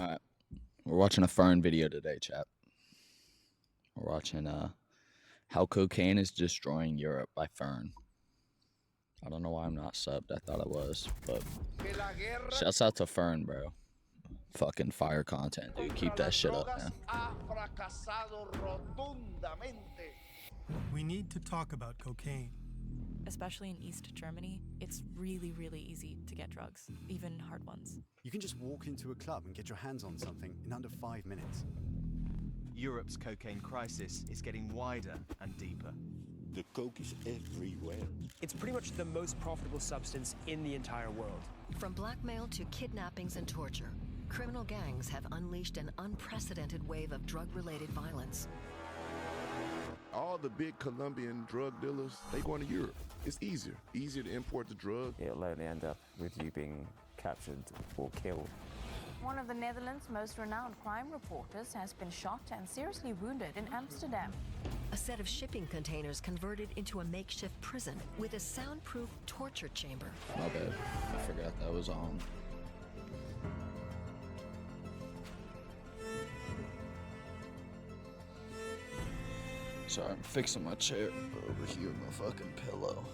All right, we're watching a Fern video today, chat. We're watching how cocaine is destroying Europe by Fern. I don't know why I'm not subbed. I thought I was, but shouts out to Fern, bro. Fucking fire content, dude. Keep that shit up, man. We need to talk about cocaine. Especially in East Germany, it's really, really easy to get drugs, even hard ones. You can just walk into a club and get your hands on something in under 5 minutes. Europe's cocaine crisis is getting wider and deeper. The coke is everywhere. It's pretty much the most profitable substance in the entire world. From blackmail to kidnappings and torture, criminal gangs have unleashed an unprecedented wave of drug-related violence. All the big Colombian drug dealers, they going to Europe. It's easier to import the drug. It'll only end up with you being captured or killed. One of the Netherlands' most renowned crime reporters has been shot and seriously wounded in Amsterdam. A set of shipping containers converted into a makeshift prison with a soundproof torture chamber. My bad. I forgot that was on. Sorry, I'm fixing my chair over here, my fucking pillow.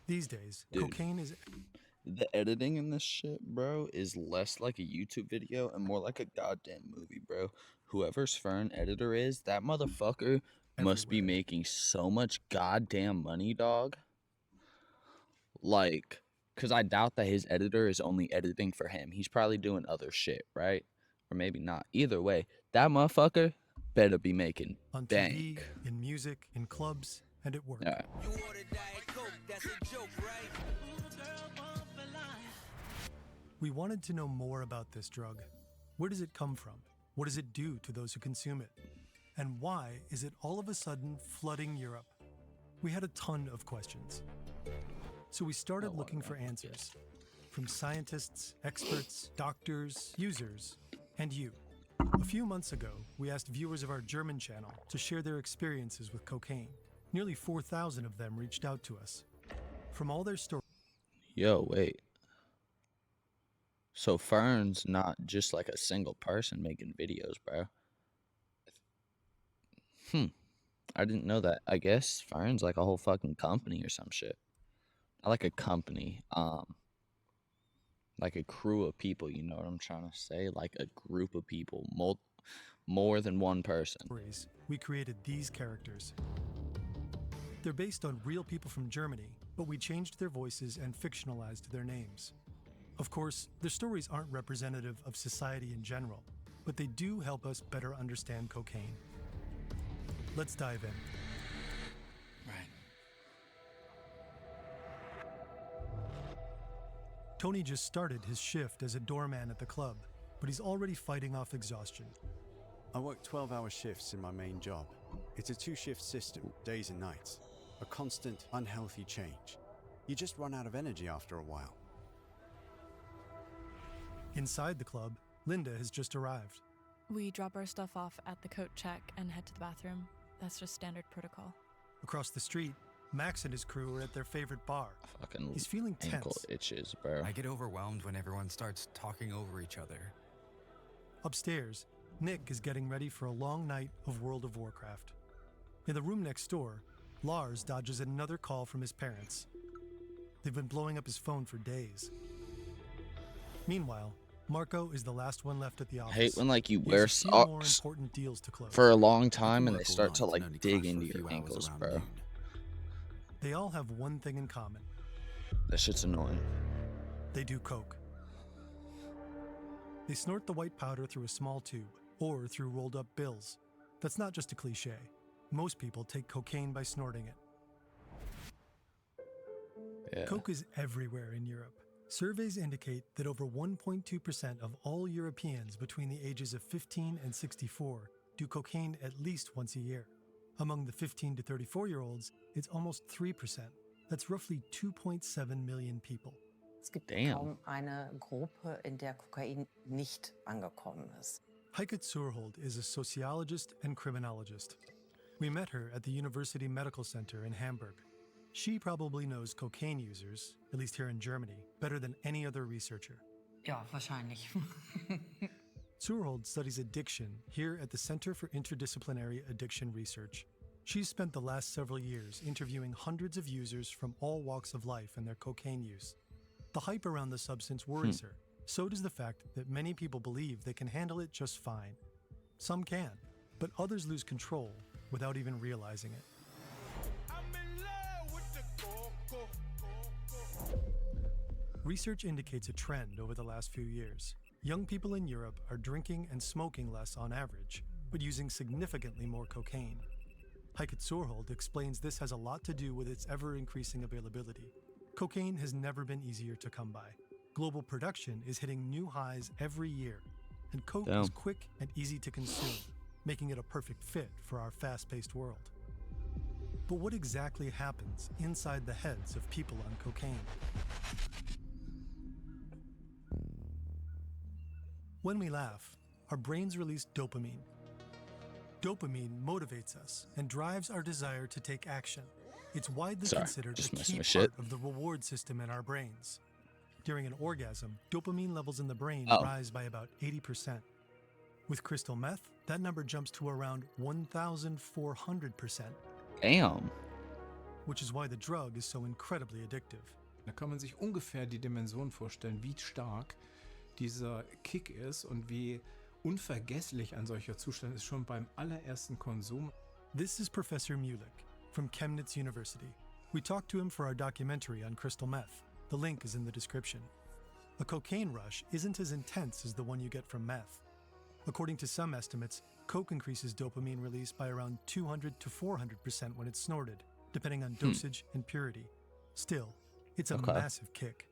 These days, Dude. cocaine is... The editing in this shit, bro, is less like a YouTube video and more like a goddamn movie, bro. Whoever's Fern editor is, that motherfucker must be making so much goddamn money, dog. Like, because I doubt that his editor is only editing for him. He's probably doing other shit, right? Or maybe not. Either way, that motherfucker better be making on bank. TV, in music, in clubs, and at work. Yeah. We wanted to know more about this drug. Where does it come from? What does it do to those who consume it? And why is it all of a sudden flooding Europe? We had a ton of questions. So we started looking for answers from scientists, experts, doctors, users, and you. A few months ago, we asked viewers of our German channel to share their experiences with cocaine. Nearly 4,000 of them reached out to us. From all their stories... Yo, wait. So Fern's not just like a single person making videos, bro. I didn't know that. I guess Fern's like a whole fucking company or some shit. Not like a company. Like a crew of people, you know what I'm trying to say? Like a group of people. More than one person. We created these characters. They're based on real people from Germany, but we changed their voices and fictionalized their names. Of course, their stories aren't representative of society in general, but they do help us better understand cocaine. Let's dive in. Right. Tony just started his shift as a doorman at the club, but he's already fighting off exhaustion. I work 12-hour shifts in my main job. It's a 2-shift system, days and nights. A constant, unhealthy change. You just run out of energy after a while. Inside the club, Linda has just arrived. We drop our stuff off at the coat check and head to the bathroom. That's just standard protocol. Across the street, Max and his crew are at their favorite bar. Fucking He's feeling ankle tense. itches, bro. I get overwhelmed when everyone starts talking over each other. Upstairs, Nick is getting ready for a long night of World of Warcraft. In the room next door, Lars dodges another call from his parents. They've been blowing up his phone for days. Meanwhile, Marco is the last one left at the office. I hate when like you He wear has a few more socks important deals to close. for a long time and they work all start to night and like only dig crash for into a your few hours ankles, around bro. noon. They all have one thing in common. That shit's annoying. They do coke. They snort the white powder through a small tube or through rolled up bills. That's not just a cliche. Most people take cocaine by snorting it. Yeah. Coke is everywhere in Europe. Surveys indicate that over 1.2% of all Europeans between the ages of 15 and 64 do cocaine at least once a year. Among the 15 to 34-year-olds, it's almost 3%. That's roughly 2.7 million people. Es gibt Damn. kaum eine Gruppe, in der Kokain nicht angekommen ist. Heike Zurhold is a sociologist and criminologist. We met her at the University Medical Center in Hamburg. She probably knows cocaine users, at least here in Germany, better than any other researcher. Ja, wahrscheinlich. Zurhold studies addiction here at the Center for Interdisciplinary Addiction Research. She's spent the last several years interviewing hundreds of users from all walks of life and their cocaine use. The hype around the substance worries her. So does the fact that many people believe they can handle it just fine. Some can, but others lose control without even realizing it. Research indicates a trend over the last few years. Young people in Europe are drinking and smoking less on average, but using significantly more cocaine. Heike Zurhold explains this has a lot to do with its ever-increasing availability. Cocaine has never been easier to come by. Global production is hitting new highs every year, and coke is quick and easy to consume, making it a perfect fit for our fast-paced world. But what exactly happens inside the heads of people on cocaine? When we laugh, our brains release dopamine. Dopamine motivates us and drives our desire to take action. It's widely considered a key part of the reward system in our brains. During an orgasm, dopamine levels in the brain rise by about 80%. With crystal meth, that number jumps to around 1,400%. Damn. Which is why the drug is so incredibly addictive. Da kann man sich ungefähr die Dimension vorstellen, wie stark dieser Kick ist und wie unvergesslich ein solcher Zustand ist schon beim allerersten Konsum. This is Professor Mulick from Chemnitz University. We talked to him for our documentary on crystal meth. The link is in the description. A cocaine rush isn't as intense as the one you get from meth. According to some estimates, coke increases dopamine release by around 200 to 400% when it's snorted, depending on dosage and purity. Still, it's a massive kick.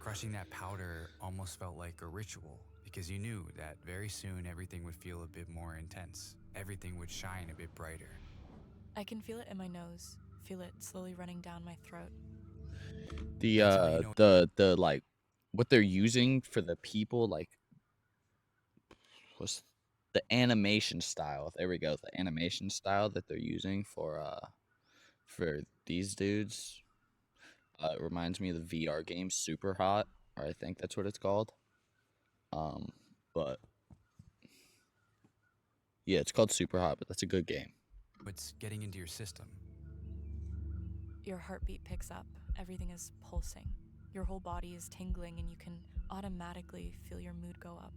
Crushing that powder almost felt like a ritual because you knew that very soon everything would feel a bit more intense. Everything would shine a bit brighter. I can feel it in my nose, feel it slowly running down my throat. The like what they're using for the people, like what's the animation style? There we go. The animation style that they're using for these dudes. It reminds me of the VR game Super Hot, or I think that's what it's called. But yeah, it's called Super Hot, but that's a good game. It's getting into your system. Your heartbeat picks up, everything is pulsing. Your whole body is tingling and you can automatically feel your mood go up.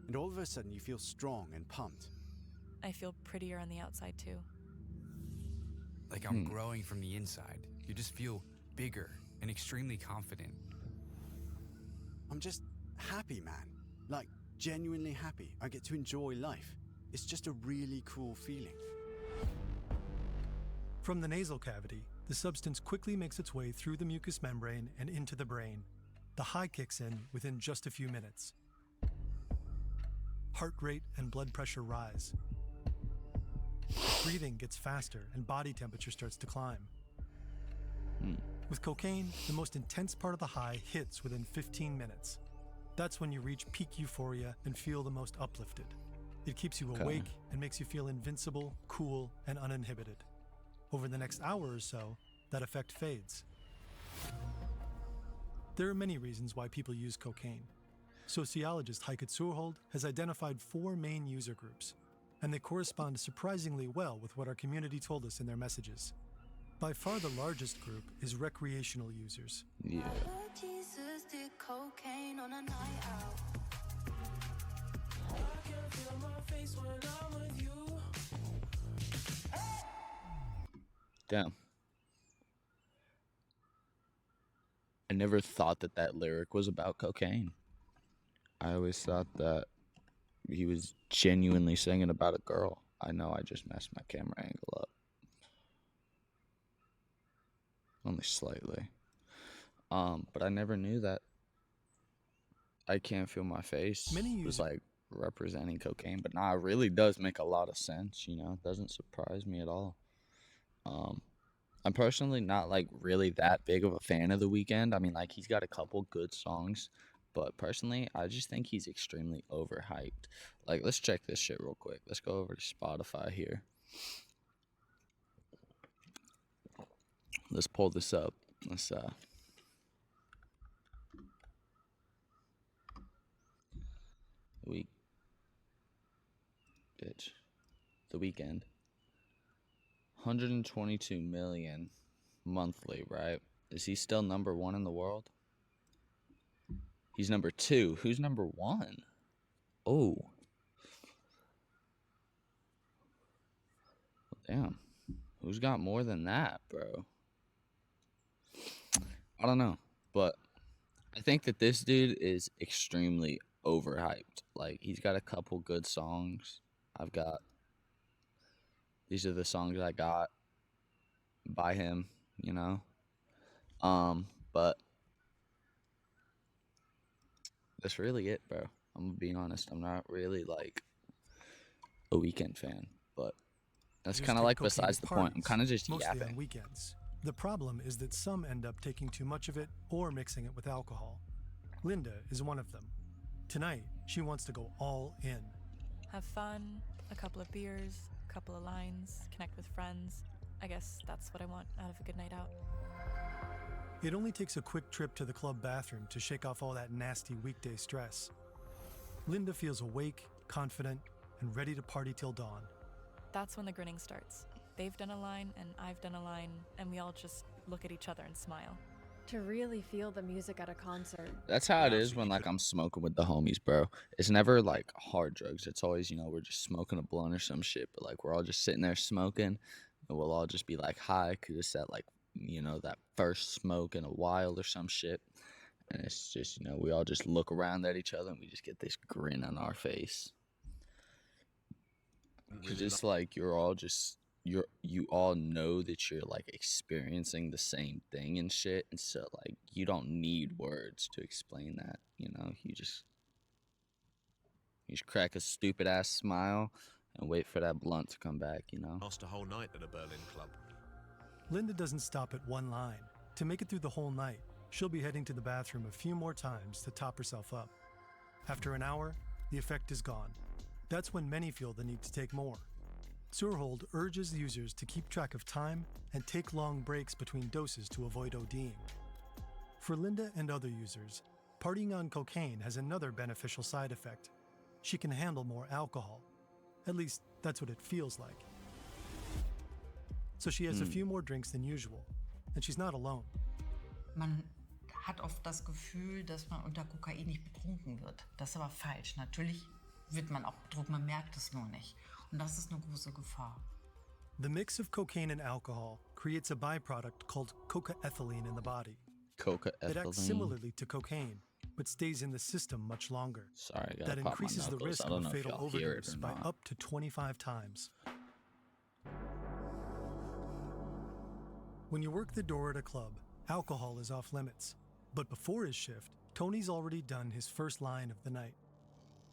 And all of a sudden you feel strong and pumped. I feel prettier on the outside too. Like I'm growing from the inside. You just feel bigger and extremely confident. I'm just happy, man. Like, genuinely happy. I get to enjoy life. It's just a really cool feeling. From the nasal cavity, the substance quickly makes its way through the mucous membrane and into the brain. The high kicks in within just a few minutes. Heart rate and blood pressure rise. Breathing gets faster and body temperature starts to climb. With cocaine, the most intense part of the high hits within 15 minutes. That's when you reach peak euphoria and feel the most uplifted. It keeps you awake and makes you feel invincible, cool, and uninhibited. Over the next hour or so, that effect fades. There are many reasons why people use cocaine. Sociologist Heike Zurhold has identified 4 main user groups, and they correspond surprisingly well with what our community told us in their messages. By far the largest group is recreational users. Yeah. Jesus did cocaine on a night out. Damn. I never thought that lyric was about cocaine. I always thought that he was genuinely singing about a girl. I know I just messed my camera angle up. Only slightly. But I never knew that I Can't Feel My Face was like representing cocaine. But nah, it really does make a lot of sense, you know. It doesn't surprise me at all. I'm personally not like really that big of a fan of The Weeknd. I mean, like, he's got a couple good songs. But personally, I just think he's extremely overhyped. Like, let's check this shit real quick. Let's go over to Spotify here. Let's pull this up. Let's The Weeknd. 122 million monthly, right? Is he still number one in the world? He's number two. Who's number one? Oh. Damn. Who's got more than that, bro? I don't know. But I think that this dude is extremely overhyped. Like, he's got a couple good songs. These are the songs I got by him, you know? But that's really it, bro. I'm gonna be honest. I'm not really like a Weeknd fan, but that's kind of like besides the point. I'm kind of just mostly yapping. on weekends. The problem is that some end up taking too much of it or mixing it with alcohol. Linda is one of them. Tonight, she wants to go all in. Have fun, a couple of beers, a couple of lines, connect with friends. I guess that's what I want out of a good night out. It only takes a quick trip to the club bathroom to shake off all that nasty weekday stress. Linda feels awake, confident, and ready to party till dawn. That's when the grinning starts. They've done a line and I've done a line, and we all just look at each other and smile. To really feel the music at a concert. That's how it is when like I'm smoking with the homies, bro. It's never like hard drugs. It's always, we're just smoking a blunt or some shit, but like we're all just sitting there smoking, and we'll all just be like high because it's that like, that first smoke in a while or some shit. And it's just, we all just look around at each other and we just get this grin on our face. Cause it's like you all know that you're like experiencing the same thing and shit. And so like you don't need words to explain that, you just crack a stupid ass smile and wait for that blunt to come back, Lost a whole night at a Berlin club. Linda doesn't stop at one line. To make it through the whole night, she'll be heading to the bathroom a few more times to top herself up. After an hour, the effect is gone. That's when many feel the need to take more. Surhold urges users to keep track of time and take long breaks between doses to avoid ODing. For Linda and other users, partying on cocaine has another beneficial side effect. She can handle more alcohol. At least, that's what it feels like. So she has a few more drinks than usual, and she's not alone. Man hat oft das Gefühl, dass man unter Kokain nicht betrunken wird. Das ist aber falsch. Natürlich wird man auch betrunken, man merkt es nur nicht. Und das ist eine große Gefahr. The mix of cocaine and alcohol creates a byproduct called cocaethylene in the body. Cocaethylene. It acts similarly to cocaine, but stays in the system much longer. Sorry, I gotta that pop my increases the knuckles. risk I don't of know if fatal y'all hear it overdose or by not. up to 25 times. When you work the door at a club, alcohol is off limits. But before his shift, Tony's already done his first line of the night.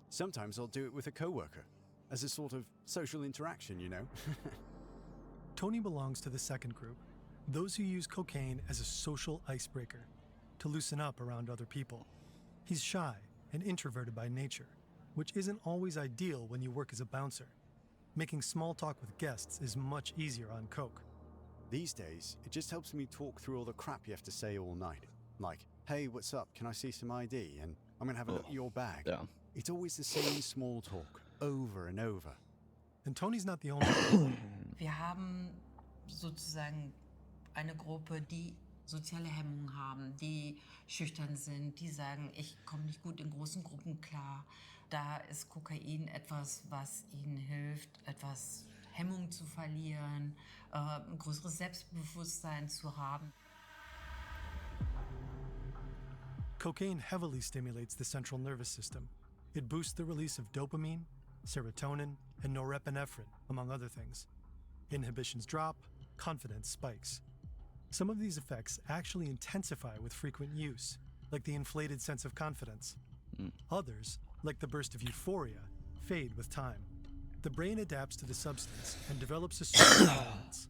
Sometimes I'll do it with a coworker, as a sort of social interaction, Tony belongs to the second group, those who use cocaine as a social icebreaker, to loosen up around other people. He's shy and introverted by nature, which isn't always ideal when you work as a bouncer. Making small talk with guests is much easier on coke. These days, it just helps me talk through all the crap you have to say all night. Like, hey, what's up? Can I see some ID? And I'm gonna have a look at your bag. Yeah. It's always the same small talk, over and over. And Tony's not the only one. Wir haben sozusagen eine Gruppe, die soziale Hemmungen haben, die schüchtern sind, die sagen, ich komme nicht gut in großen Gruppen klar. Da ist Kokain etwas, was ihnen hilft, etwas Hemmung zu verlieren, ein größeres Selbstbewusstsein zu haben. Cocaine heavily stimulates the central nervous system. It boosts the release of dopamine, serotonin, and norepinephrine, among other things. Inhibitions drop, confidence spikes. Some of these effects actually intensify with frequent use, like the inflated sense of confidence. Others, like the burst of euphoria, fade with time. The brain adapts to the substance and develops a certain tolerance.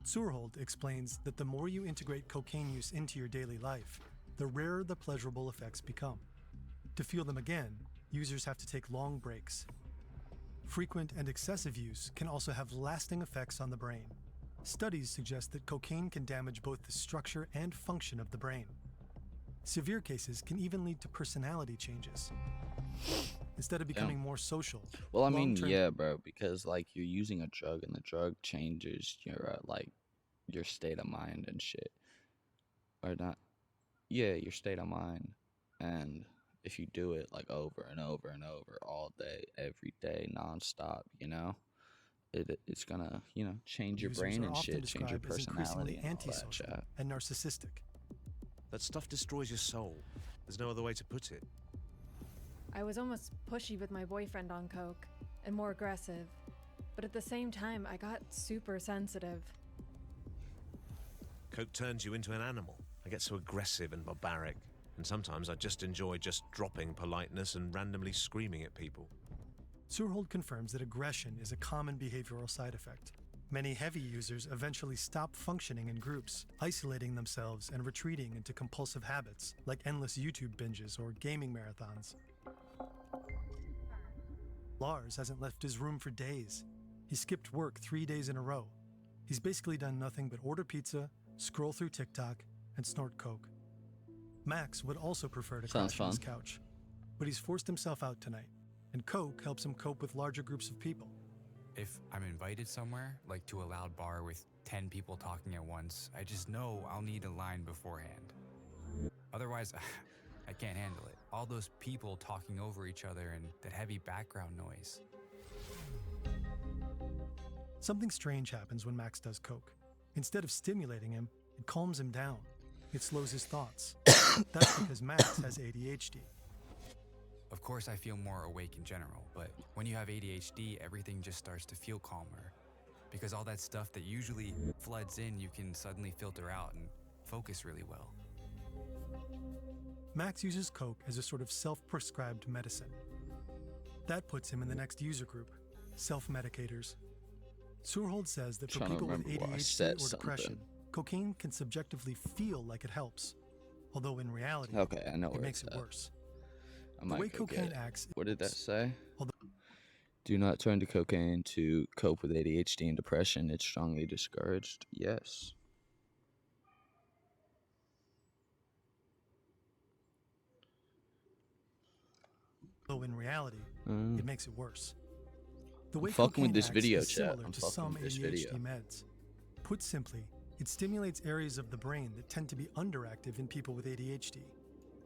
Surhold explains that the more you integrate cocaine use into your daily life, the rarer the pleasurable effects become. To feel them again, users have to take long breaks. Frequent and excessive use can also have lasting effects on the brain. Studies suggest that cocaine can damage both the structure and function of the brain. Severe cases can even lead to personality changes. Instead of becoming more social. Well, I mean, long-term- yeah, bro, because like you're using a drug and the drug changes your like your state of mind and shit. Or not. Yeah, your state of mind. And if you do it like over and over and over all day, every day, nonstop, you know, it's gonna, you know, change your Users brain are and often shit, change your described as personality increasingly and all that antisocial shit. and narcissistic. That stuff destroys your soul. There's no other way to put it. I was almost pushy with my boyfriend on coke and more aggressive, but at the same time, I got super sensitive. Coke turns you into an animal. I get so aggressive and barbaric, and sometimes I just enjoy just dropping politeness and randomly screaming at people. Surhold confirms that aggression is a common behavioral side effect. Many heavy users eventually stop functioning in groups, isolating themselves and retreating into compulsive habits like endless YouTube binges or gaming marathons. Lars hasn't left his room for days. He skipped work 3 days in a row. He's basically done nothing but order pizza, scroll through TikTok, and snort coke. Max would also prefer to Sounds crash on his fun. couch, but he's forced himself out tonight, and coke helps him cope with larger groups of people. If I'm invited somewhere, like to a loud bar with 10 people talking at once, I just know I'll need a line beforehand. Otherwise, I can't handle it. All those people talking over each other and that heavy background noise. Something strange happens when Max does coke. Instead of stimulating him, it calms him down. It slows his thoughts. That's because Max has ADHD. Of course, I feel more awake in general, but when you have ADHD, everything just starts to feel calmer. Because all that stuff that usually floods in, you can suddenly filter out and focus really well. Max uses coke as a sort of self-prescribed medicine. That puts him in the next user group, self-medicators. Surhold says that for Trying to people with remember why I ADHD said or depression, something. cocaine can subjectively feel like it helps, although in reality, Okay, I know it where makes it's it at. worse. I The might way go get cocaine it. acts What did that say? Although- Do not turn to cocaine to cope with ADHD and depression. It's strongly discouraged. Yes. Though in reality, Mm. it makes it worse. The way I'm fucking with cocaine this acts video, is chat. similar I'm to fucking some with this ADHD video. meds. Put simply, it stimulates areas of the brain that tend to be underactive in people with ADHD.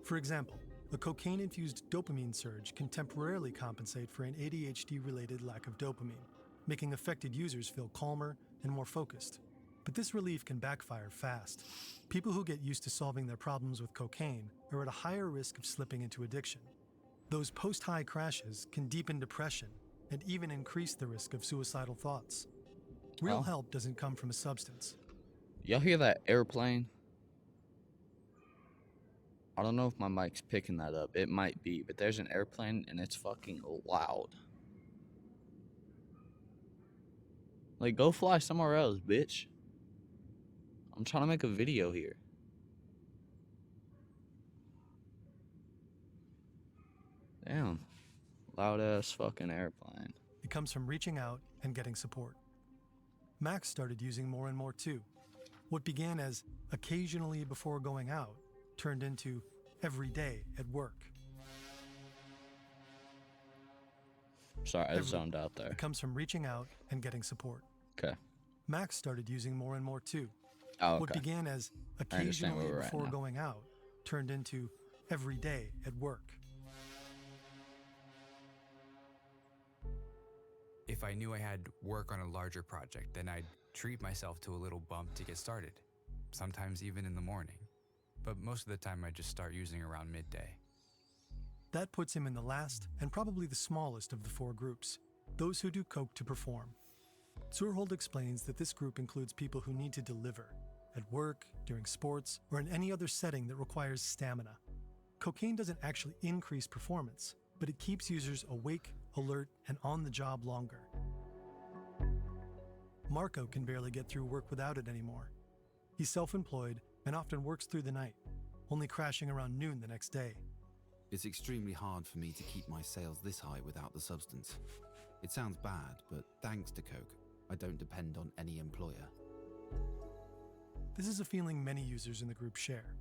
For example, a cocaine-infused dopamine surge can temporarily compensate for an ADHD-related lack of dopamine, making affected users feel calmer and more focused. But this relief can backfire fast. People who get used to solving their problems with cocaine are at a higher risk of slipping into addiction. Those post-high crashes can deepen depression and even increase the risk of suicidal thoughts. Real Oh. help doesn't come from a substance. Y'all hear that airplane? I don't know if my mic's picking that up. It might be, but there's an airplane and it's fucking loud. Like, go fly somewhere else, bitch. I'm trying to make a video here. Damn. Loud ass fucking airplane. It comes from reaching out and getting support. Max started using more and more too. What began as occasionally before going out turned into every day at work. Sorry, I Every- zoned out there. It comes from reaching out and getting support. Okay. Max started using more and more too. Oh, What okay. began as I understand occasionally where we're at before now. going out turned into every day at work. If I knew I had work on a larger project, then I'd treat myself to a little bump to get started, sometimes even in the morning. But most of the time, I just start using around midday. That puts him in the last and probably the smallest of the four groups, those who do coke to perform. Surhold explains that this group includes people who need to deliver, at work, during sports, or in any other setting that requires stamina. Cocaine doesn't actually increase performance, but it keeps users awake, alert, and on the job longer. Marco can barely get through work without it anymore. He's self-employed and often works through the night, only crashing around noon the next day. It's extremely hard for me to keep my sales this high without the substance. It sounds bad, but thanks to Coke, I don't depend on any employer. This is a feeling many users in the group share.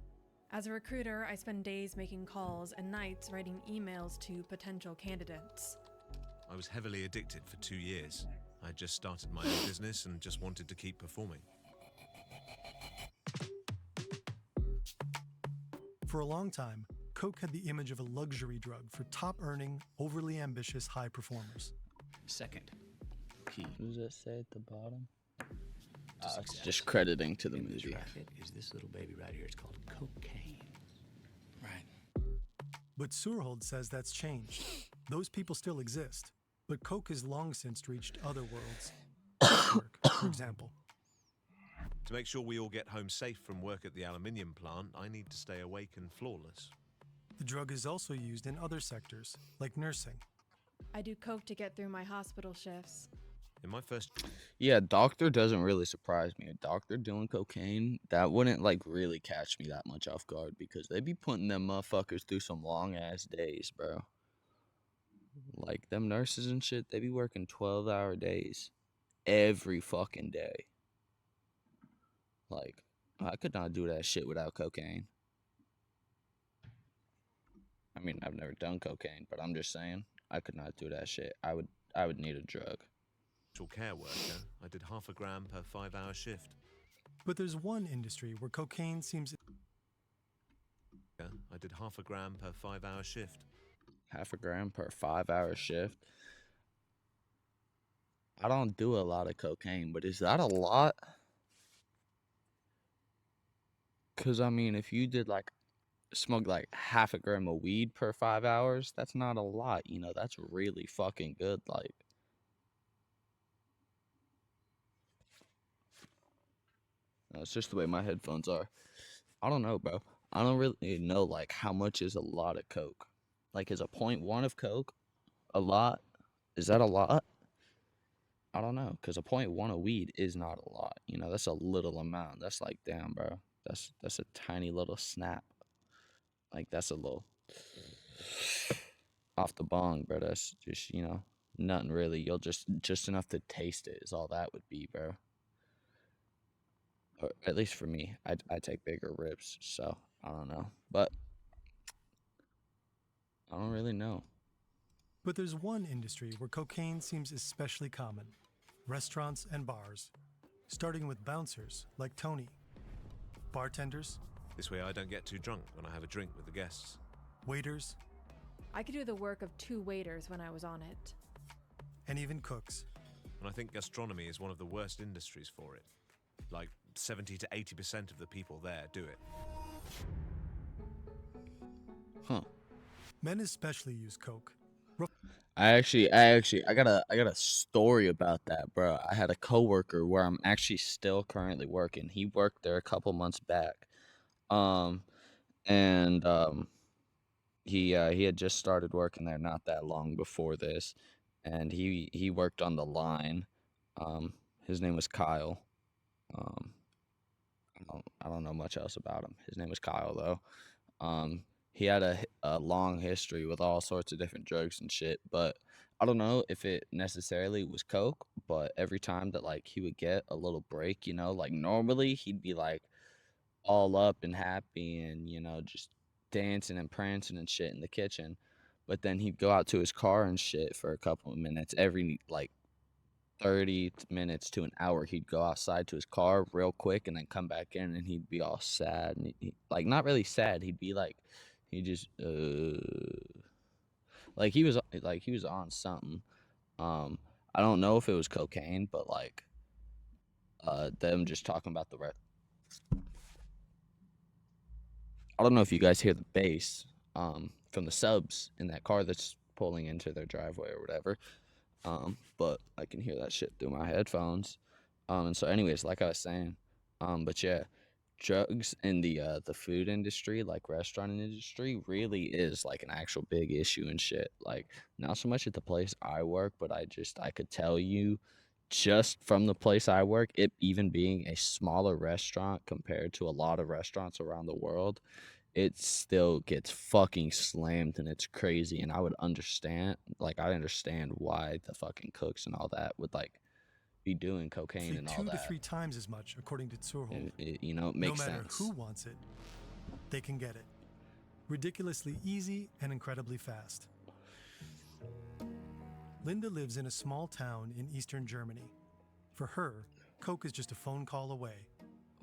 As a recruiter, I spend days making calls and nights writing emails to potential candidates. I was heavily addicted for 2 years. I had just started my own business and just wanted to keep performing. For a long time, Coke had the image of a luxury drug for top-earning, overly ambitious high performers. Second, key. What does that say at the bottom? to It's success just crediting to the in this movie. racket is this little baby right here. It's called cocaine. Right. But Surhold says that's changed. Those people still exist, but Coke has long since reached other worlds. Work, for example. To make sure we all get home safe from work at the aluminium plant, I need to stay awake and flawless. The drug is also used in other sectors, like nursing. I do coke to get through my hospital shifts. In my first... Yeah, doctor doesn't really surprise me. A doctor doing cocaine, that wouldn't like really catch me that much off guard because they be putting them motherfuckers through some long ass days, bro. Like them nurses and shit, they be working 12-hour days every fucking day. Like, I could not do that shit without cocaine. I mean, I've never done cocaine, but I'm just saying, I could not do that shit. I would need a drug. care worker, I did half a gram per 5-hour shift. But there's one industry where cocaine seems... I did half a gram per 5-hour shift. Half a gram per 5-hour shift? I don't do a lot of cocaine, but is that a lot? Because, I mean, if you did, like, smoke, like, half a gram of weed per 5 hours, that's not a lot, you know? That's really fucking good, like. That's just the way my headphones are. I don't know, bro. I don't really know, like, how much is a lot of coke. Like, is a 0.1 of coke a lot? Is that a lot? I don't know, because a 0.1 of weed is not a lot. You know, that's a little amount. That's like, damn, bro. That's a tiny little snap. Like, that's a little off the bong, bro. That's just, you know, nothing really. You'll just enough to taste it is all that would be, bro. Or at least for me, I take bigger rips, so I don't know. But I don't really know. But there's one industry where cocaine seems especially common. Restaurants and bars. Starting with bouncers, like Tony. Bartenders. This way I don't get too drunk when I have a drink with the guests. Waiters. I could do the work of 2 waiters when I was on it. And even cooks. And I think gastronomy is one of the worst industries for it. Like, 70 to 80% of the people there do it. Huh. Men especially use coke. I got a story about that, bro. I had a coworker where I'm actually still currently working. He worked there a couple months back. He had just started working there not that long before this, and he worked on the line. His name was Kyle. I don't know much else about him. His name was Kyle though. He had a long history with all sorts of different drugs and shit, but I don't know if it necessarily was coke, but every time that like he would get a little break, you know, like normally he'd be like all up and happy and, you know, just dancing and prancing and shit in the kitchen, but then he'd go out to his car and shit for a couple of minutes. Every like 30 minutes to an hour, he'd go outside to his car real quick and then come back in, and he'd be all sad and like not really sad. He'd be like, he just like he was on something. I don't know if it was cocaine, but like them just talking about the I don't know if you guys hear the bass from the subs in that car that's pulling into their driveway or whatever. But I can hear that shit through my headphones. And so anyways, like I was saying, but yeah, drugs in the food industry, like restaurant industry, really is like an actual big issue and shit. Like not so much at the place I work, but I could tell you just from the place I work, it even being a smaller restaurant compared to a lot of restaurants around the world, it still gets fucking slammed and it's crazy. And I would understand, like, I understand why the fucking cooks and all that would like be doing cocaine and all 2 to that. 3 times as much, according to Zurhof. And it, you know, it makes no matter sense. who wants it, they can get it. Ridiculously easy and incredibly fast. Linda lives in a small town in eastern Germany. For her, coke is just a phone call away.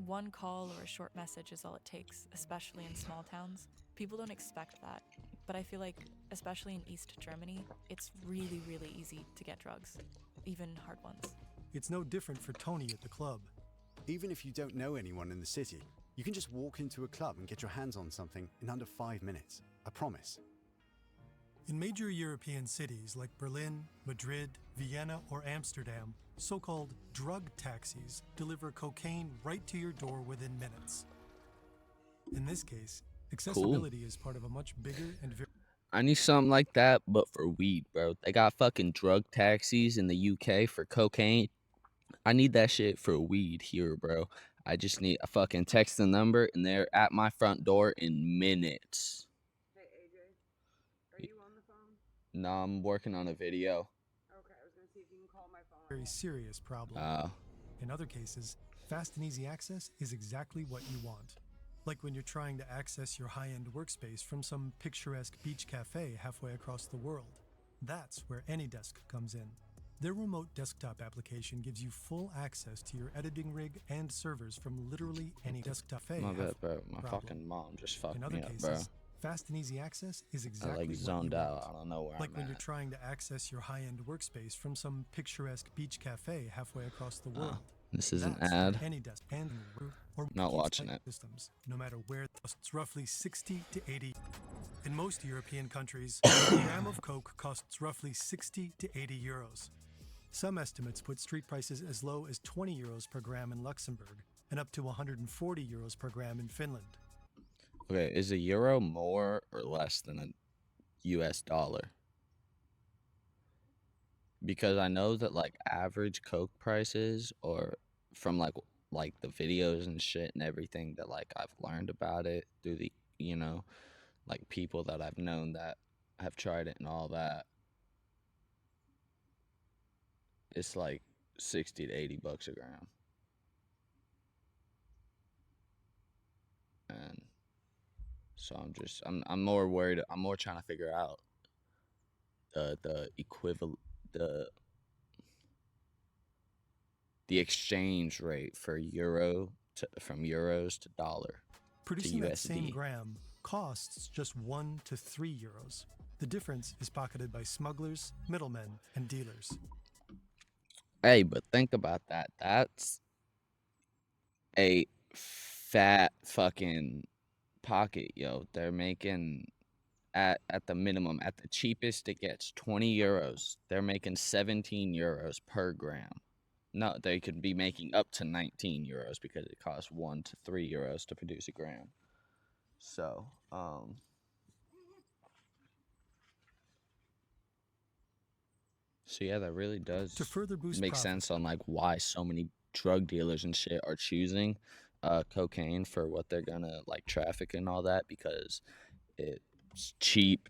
One call or a short message is all it takes, especially in small towns. People don't expect that, but I feel like, especially in East Germany, it's really, really easy to get drugs, even hard ones. It's no different for Tony at the club. Even if you don't know anyone in the city, you can just walk into a club and get your hands on something in under 5 minutes. I promise. In major European cities like Berlin, Madrid, Vienna, or Amsterdam, so-called drug taxis deliver cocaine right to your door within minutes. In this case, accessibility is part of a much bigger and very... I need something like that, but for weed, bro. They got fucking drug taxis in the UK for cocaine. I need that shit for weed here, bro. I just need a fucking text the number, and they're at my front door in minutes. Hey, AJ, are you on the phone? No, I'm working on a video. Okay, I was gonna see if you can call my phone. very serious problem. In other cases, fast and easy access is exactly what you want. Like when you're trying to access your high-end workspace from some picturesque beach cafe halfway across the world. That's where AnyDesk comes in. Their remote desktop application gives you full access to your editing rig and servers from literally any desktop. My bad, bro. My fucking mom just fucked In other me up, cases, bro. fast and easy access is exactly I like what zoned you out. want. I don't know where Like I'm when at. you're trying to access your high-end workspace from some picturesque beach cafe halfway across the world. This is an That's ad. AnyDesk and or Not watching it. systems, no matter where it costs roughly 60 to 80. In most European countries, a gram of coke costs roughly 60 to 80 euros. Some estimates put street prices as low as 20 euros per gram in Luxembourg and up to 140 euros per gram in Finland. Okay, is a euro more or less than a US dollar? Because I know that like average coke prices, or from like the videos and shit and everything that like I've learned about it through the, you know, like people that I've known that have tried it and all that, it's like 60 to 80 bucks a gram. And so I'm more worried. I'm more trying to figure out the equivalent, the exchange rate for from euros to dollar Producing to that same USD. gram costs just 1 to 3 euros. The difference is pocketed by smugglers, middlemen, and dealers. Hey, but think about that. That's a fat fucking pocket, yo. They're making at the minimum, at the cheapest it gets 20 euros. They're making 17 euros per gram. No, they could be making up to 19 euros because it costs 1 to 3 euros to produce a gram. So, so yeah, that really does To further boost make profits. sense on like why so many drug dealers and shit are choosing cocaine for what they're gonna like traffic and all that, because it's cheap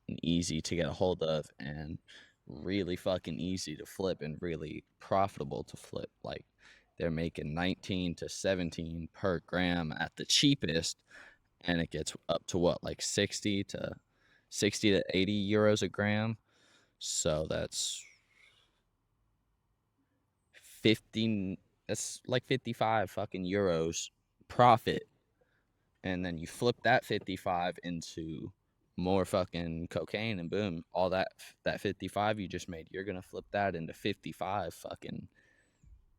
and easy to get a hold of and really fucking easy to flip and really profitable to flip. Like they're making 19 to 17 per gram at the cheapest, and it gets up to what, like 60 to 80 euros a gram. So that's 15, that's like 55 fucking euros profit. And then you flip that 55 into more fucking cocaine, and boom, all that 55 you just made, you're gonna flip that into 55 fucking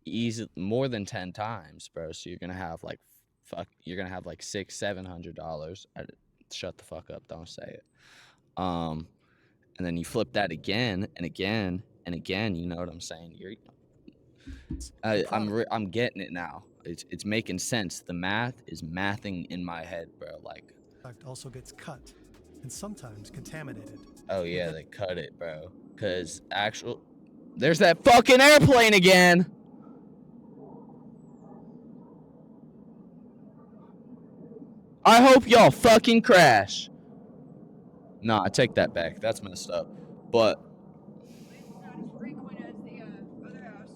easy, more than 10 times, bro. So you're gonna have like you're gonna have like $600-700. Shut the fuck up, don't say it. And then you flip that again and again and again. You know what I'm saying? I'm getting it now. It's making sense. The math is mathing in my head, bro. Like, Product also gets cut and sometimes contaminated. oh yeah, they cut it, bro. Cause there's that fucking airplane again. I hope y'all fucking crash. Nah, I take that back. That's messed up. But Not as frequent as the other house.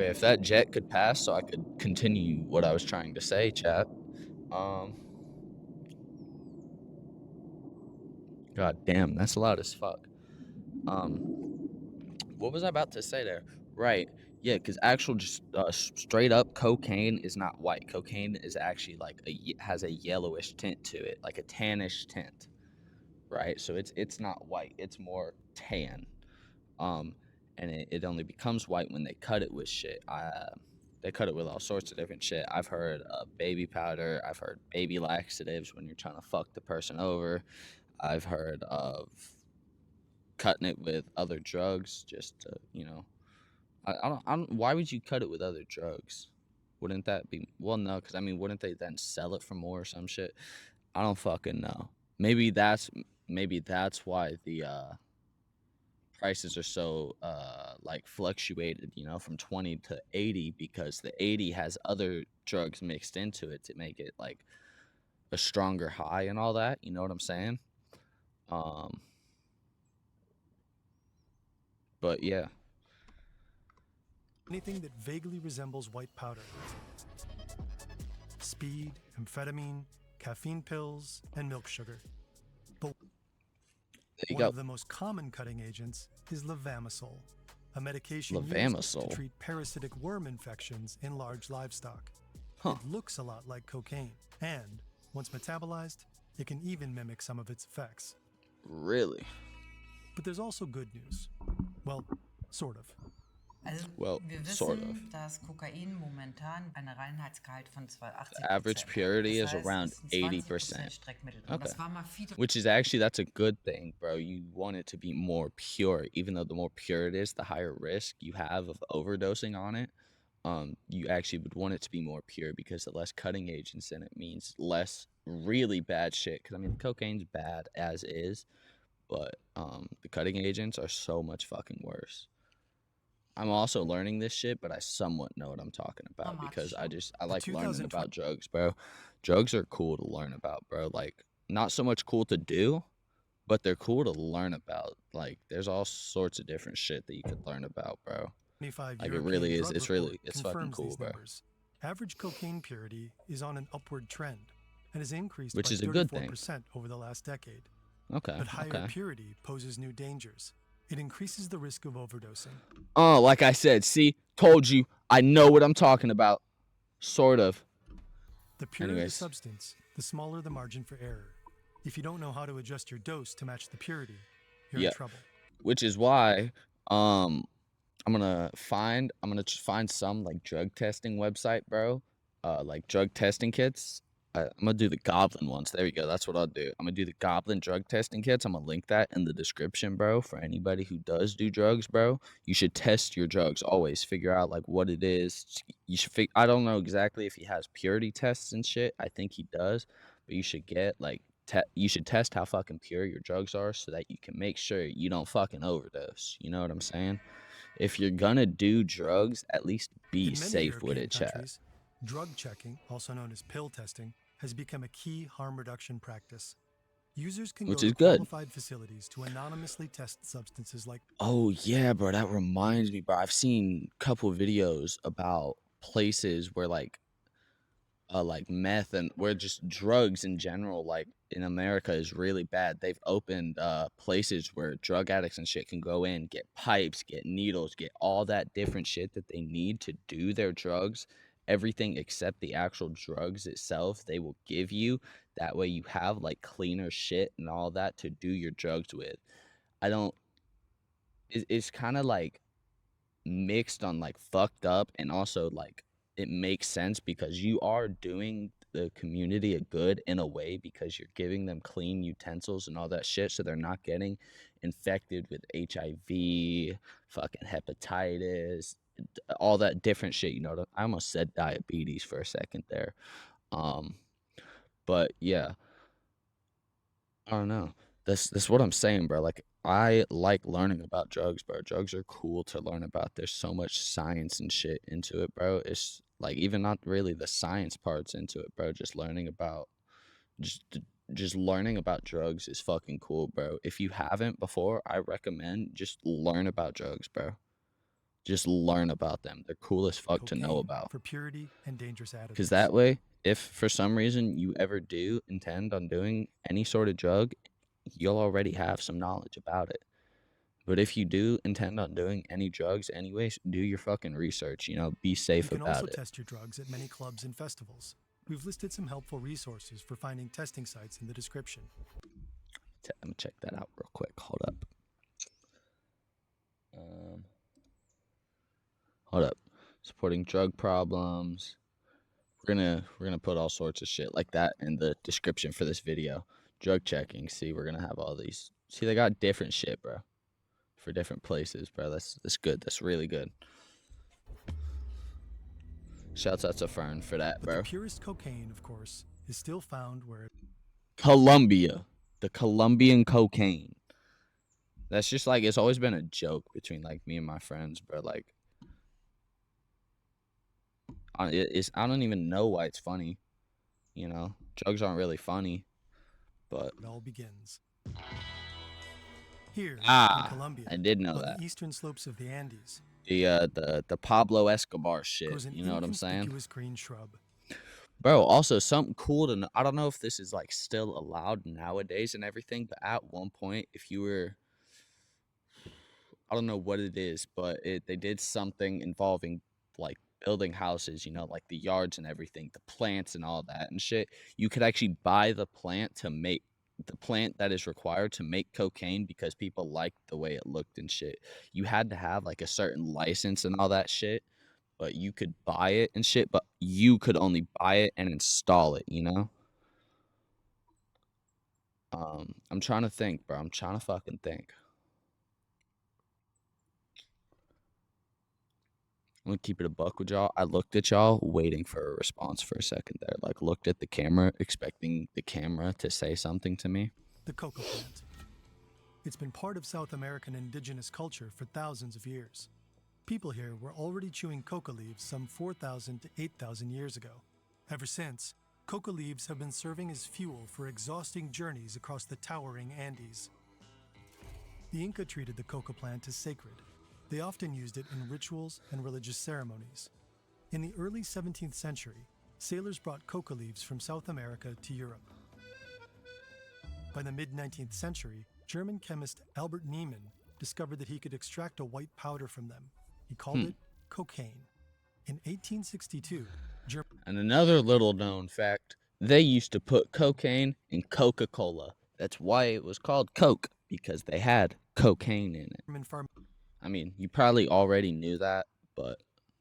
okay, if that jet could pass so I could continue what I was trying to say, chat. God damn, that's loud as fuck. What was I about to say there? Right. Yeah, because actual just straight up cocaine is not white. Cocaine is actually like has a yellowish tint to it, like a tannish tint, right? So it's not white. It's more tan. And it only becomes white when they cut it with shit. They cut it with all sorts of different shit. I've heard baby powder. I've heard baby laxatives when you're trying to fuck the person over. I've heard of cutting it with other drugs just to, you know. I don't. Why would you cut it with other drugs? Wouldn't that be? Well, no, because I mean, wouldn't they then sell it for more or some shit? I don't fucking know. Maybe that's why the prices are so like fluctuated, you know, from 20 to 80, because the 80 has other drugs mixed into it to make it like a stronger high and all that. You know what I'm saying? But yeah. Anything that vaguely resembles white powder. Speed, amphetamine, caffeine pills, and milk sugar. But one of the most common cutting agents is levamisole, a medication used to treat parasitic worm infections in large livestock. It looks a lot like cocaine, and once metabolized, it can even mimic some of its effects. Really? But there's also good news. Well, sort of. Also, well, wir wissen, sort of. dass Kokain momentan eine Reinheitsgehalt von 80%. The average purity is around 80%. Okay. Which is actually, that's a good thing, bro. You want it to be more pure. Even though the more pure it is, the higher risk you have of overdosing on it. You actually would want it to be more pure, because the less cutting agents in it means less really bad shit. Because I mean, cocaine's bad as is, but the cutting agents are so much fucking worse. I'm also learning this shit, but I somewhat know what I'm talking about, because I like learning about drugs, bro. Drugs are cool to learn about, bro. Like, not so much cool to do, but they're cool to learn about. Like, there's all sorts of different shit that you could learn about, bro. Like, it really is. It's fucking cool, bro. Average cocaine purity is on an upward trend and has increased Which by is a good thing. 34% over the last decade. Okay. But higher purity poses new dangers. It increases the risk of overdosing. Oh, like I said, see, told you, I know what I'm talking about. Sort of. The purer the substance, the smaller the margin for error. If you don't know how to adjust your dose to match the purity, you're in trouble. Which is why, I'm gonna find some like drug testing website, bro. Like drug testing kits. I'm gonna do the Goblin ones. There we go. That's what I'll do. I'm gonna do the Goblin drug testing kits. I'm gonna link that in the description, bro. For anybody who does do drugs, bro, you should test your drugs always. Figure out like what it is. You should I don't know exactly if he has purity tests and shit. I think he does, but you should get like you should test how fucking pure your drugs are, so that you can make sure you don't fucking overdose. You know what I'm saying? If you're gonna do drugs, at least be safe with it, chat. Drug checking, also known as pill testing, has become a key harm reduction practice. Users can go to qualified facilities to anonymously test substances like... Oh, yeah, bro. That reminds me, bro. I've seen a couple of videos about places where, like meth and where just drugs in general, like, in America is really bad. They've opened places where drug addicts and shit can go in, get pipes, get needles, get all that different shit that they need to do their drugs. Everything except the actual drugs itself, they will give you. That way you have like cleaner shit and all that to do your drugs with. It's kind of like mixed on like fucked up, and also like it makes sense because you are doing the community a good in a way, because you're giving them clean utensils and all that shit, so they're not getting infected with HIV, fucking hepatitis, all that different shit, you know. I almost said diabetes for a second there. But yeah, I don't know. That's what I'm saying, bro. Like, I like learning about drugs, bro. Drugs are cool to learn about. There's so much science and shit into it, bro. It's like even not really the science parts into it, bro. Just learning about just just learning about drugs is fucking cool, bro. If you haven't before, I recommend just learn about drugs, bro. Just learn about them. They're cool as fuck to know Cocaine about. for purity and dangerous additives. Because that way, if for some reason you ever do intend on doing any sort of drug, you'll already have some knowledge about it. But if you do intend on doing any drugs anyways, do your fucking research, you know, be You safe can about also it. test your drugs at many clubs and festivals. We've listed some helpful resources for finding testing sites in the description. Let me check that out real quick. Hold up. Hold up. Supporting drug problems. We're gonna put all sorts of shit like that in the description for this video. Drug checking. See, we're gonna have all these. See, they got different shit, bro. For different places, bro. That's good. That's really good. Shouts out to Fern for that, But bro. the purest cocaine, of course, is still found where it Colombia. The Colombian cocaine. That's just like, it's always been a joke between like me and my friends, bro. Like, I don't even know why it's funny. You know, drugs aren't really funny, but all begins. Here in Colombia, I did know on that. the eastern slopes of the Andes, The Pablo Escobar shit. grows an You know what I'm saying? inconspicuous green shrub. Bro, also something cool to know. I don't know if this is like still allowed nowadays and everything, but at one point, if you were, I don't know what it is, but they did something involving like building houses, you know, like the yards and everything, the plants and all that and shit. You could actually buy the plant that is required to make cocaine because people liked the way it looked and shit. You had to have like a certain license and all that shit, but you could buy it and shit, but you could only buy it and install it, you know? I'm trying to think, bro. I'm trying to fucking think. I'm gonna keep it a buck with y'all. I looked at y'all waiting for a response for a second there. Like, looked at the camera, expecting the camera to say something to me. The coca plant. It's been part of South American indigenous culture for thousands of years. People here were already chewing coca leaves some 4,000 to 8,000 years ago. Ever since, coca leaves have been serving as fuel for exhausting journeys across the towering Andes. The Inca treated the coca plant as sacred. They often used it in rituals and religious ceremonies. In the early 17th century, sailors brought coca leaves from South America to Europe. By the mid-19th century, German chemist Albert Niemann discovered that he could extract a white powder from them. He called it cocaine. In 1862, And another little known fact, they used to put cocaine in Coca-Cola. That's why it was called Coke, because they had cocaine in it. I mean, you probably already knew that, but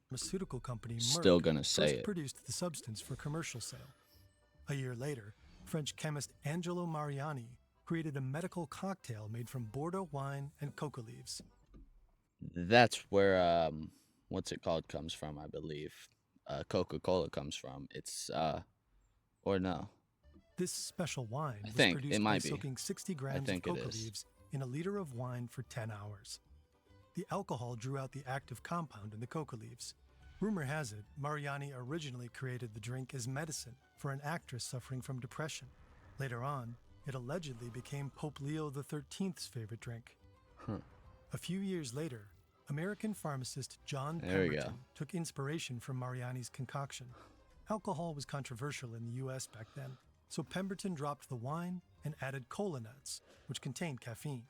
pharmaceutical company still Merck gonna say first it. produced the substance for commercial sale. A year later, French chemist Angelo Mariani created a medical cocktail made from Bordeaux wine and coca leaves. That's where what's it called comes from, I believe. Coca-Cola comes from. It's or no. This special wine was think produced it by might be. soaking 60 grams of think it coca is. leaves in a liter of wine for 10 hours. The alcohol drew out the active compound in the coca leaves. Rumor has it, Mariani originally created the drink as medicine for an actress suffering from depression. Later on, it allegedly became Pope Leo XIII's favorite drink. A few years later, American pharmacist John There we go. Pemberton took inspiration from Mariani's concoction. Alcohol was controversial in the US back then, so Pemberton dropped the wine and added cola nuts, which contained caffeine.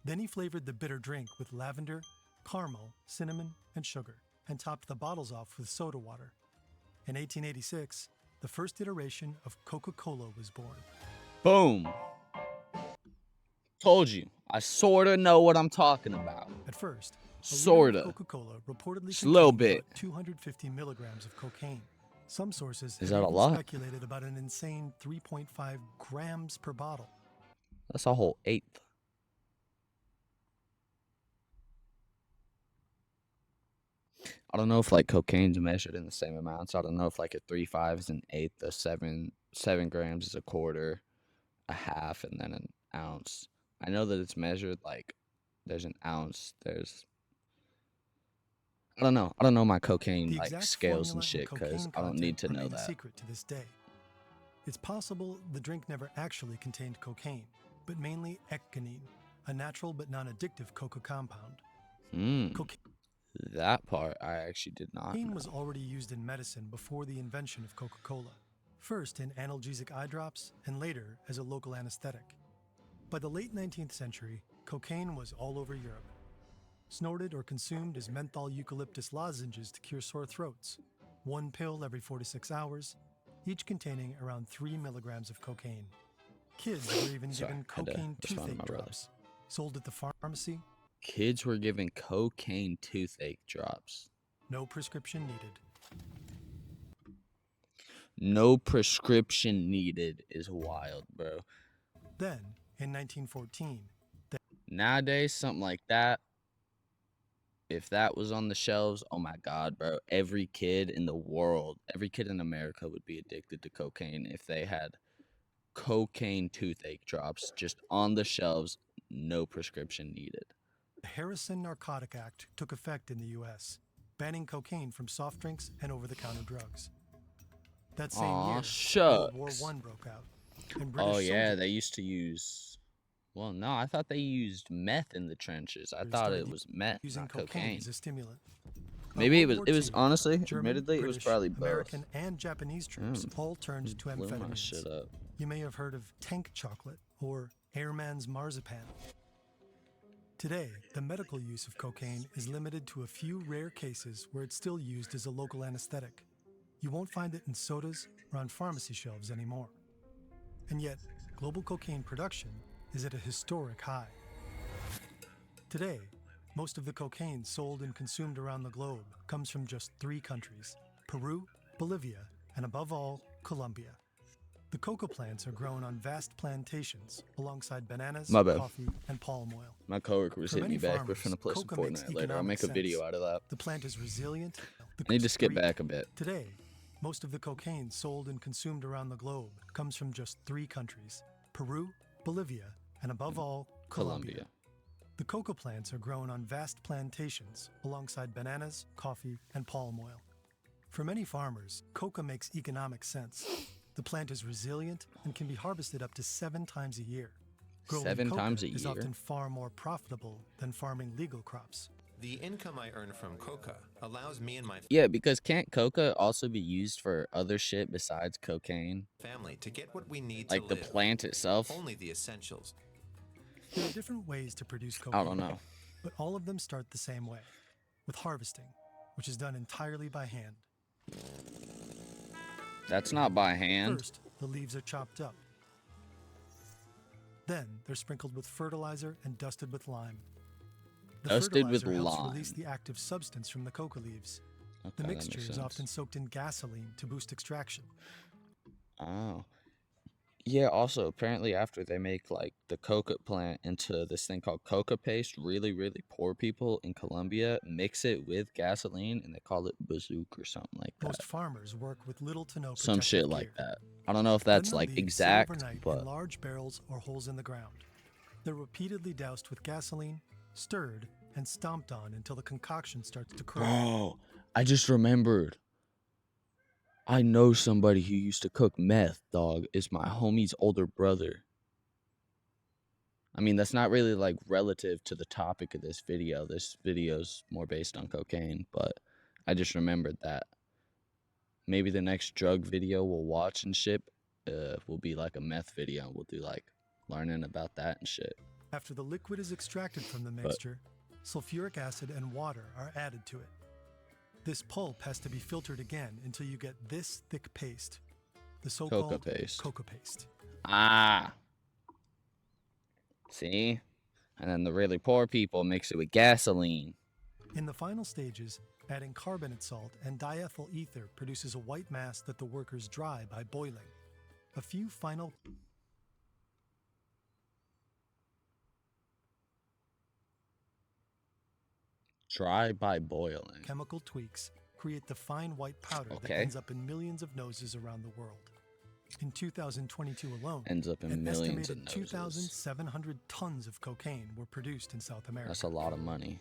Then he flavored the bitter drink with lavender, caramel, cinnamon, and sugar, and topped the bottles off with soda water. In 1886, the first iteration of Coca-Cola was born. Boom. Told you. I sorta know what I'm talking about. At first, a liter of Sorta. Coca-Cola reportedly Just a little contained bit. about 250 milligrams of cocaine. Some sources Is have that a even lot? speculated about an insane 3.5 grams per bottle. That's a whole eighth. I don't know if like cocaine's measured in the same amounts. I don't know if like a 3.5 is an eighth, a 7 grams is a quarter, a half, and then an ounce. I know that it's measured like there's an ounce. I don't know. I don't know my cocaine The like exact scales formula and shit and because cocaine I don't need content to know remain a that. secret to this day. It's possible the drink never actually contained cocaine, but mainly ecgonine, a natural but non-addictive coca compound. Cocaine That part I actually did not know. was already used in medicine before the invention of Coca-Cola, first in analgesic eye drops and later as a local anesthetic. By the late 19th century, cocaine was all over Europe. Snorted or consumed as menthol eucalyptus lozenges to cure sore throats, one pill every 4 to 6 hours, each containing around 3 milligrams of cocaine. Kids were even Sorry, given had to cocaine respond to toothache my brother. drops, sold at the pharmacy, Kids were given cocaine toothache drops. no prescription needed. No prescription needed is wild, bro. Then, in 1914, Nowadays, something like that, if that was on the shelves, oh my God, bro. Every kid in the world, every kid in America would be addicted to cocaine if they had cocaine toothache drops just on the shelves, no prescription needed. the Harrison Narcotic Act took effect in the U.S., banning cocaine from soft drinks and over-the-counter drugs. That same Aw, year, World War shucks. I broke out, and British Oh yeah, soldiers they used to use. Well, no, I thought they used meth in the trenches. I thought started it was meth, using not cocaine cocaine. as a stimulant. By Maybe it World was. War It was II, honestly, German, admittedly, it was British, probably both. American, and Japanese troops all turned to Blew my amphetamines. shit up. You may have heard of tank chocolate or airman's marzipan. Today, the medical use of cocaine is limited to a few rare cases where it's still used as a local anesthetic. You won't find it in sodas or on pharmacy shelves anymore. And yet, global cocaine production is at a historic high. Today, most of the cocaine sold and consumed around the globe comes from just 3 countries: Peru, Bolivia, and above all, Colombia. The coca plants are grown on vast plantations alongside bananas, My bad. coffee, and palm oil. My coworker was For hitting me many back. We're farmers, finna play some coca makes Fortnite later. I'll economic make a video sense. out of that. The plant is resilient. I need to skip back a bit. Today, most of the cocaine sold and consumed around the globe comes from just 3 countries: Peru, Bolivia, and above all, Colombia. The coca plants are grown on vast plantations alongside bananas, coffee, and palm oil. For many farmers, coca makes economic sense. The plant is resilient and can be harvested up to 7 times a year. Growing 7 coca times a is year? often far more profitable than farming legal crops. The income I earn from coca allows me and my Yeah, because can't coca also be used for other shit besides cocaine? family to get what we need Like to the live. plant itself? Only the essentials. There are different ways to produce cocaine. I don't know. But all of them start the same way, with harvesting, which is done entirely by hand. That's not by hand. First, the leaves are chopped up. Then they're sprinkled with fertilizer and dusted with lime. The Dusted with fertilizer helps lime. release the active substance from the coca leaves. Okay, The that mixture makes is sense. often soaked in gasoline to boost extraction. Oh. Yeah, also, apparently after they make, like, the coca plant into this thing called coca paste, really, really poor people in Colombia mix it with gasoline, and they call it bazook or something like that. Most farmers work with little to no Some protective shit gear. like that. I don't know if Then that's, the like, leaves sit exact, overnight but... in large barrels or holes in the ground. They're repeatedly doused with gasoline, stirred, and stomped on until the concoction starts to curl. Bro, I just remembered. I know somebody who used to cook meth, dog. It's my homie's older brother. I mean, that's not really, like, relative to the topic of this video. This video's more based on cocaine, but I just remembered that. Maybe the next drug video we'll watch and shit will be, like, a meth video. We'll do, like, learning about that and shit. After the liquid is extracted from the mixture, sulfuric acid and water are added to it. This pulp has to be filtered again until you get this thick paste, the so-called Coca paste. coca paste. Ah. See? And then the really poor people mix it with gasoline. In the final stages, adding carbonate salt and diethyl ether produces a white mass that the workers dry by boiling. A few final Dry by boiling. chemical tweaks create the fine white powder that Okay. ends up in millions of noses around the world. In 2022 alone, Ends up in an millions of estimated noses. 2,700 tons of cocaine were produced in South America. That's a lot of money.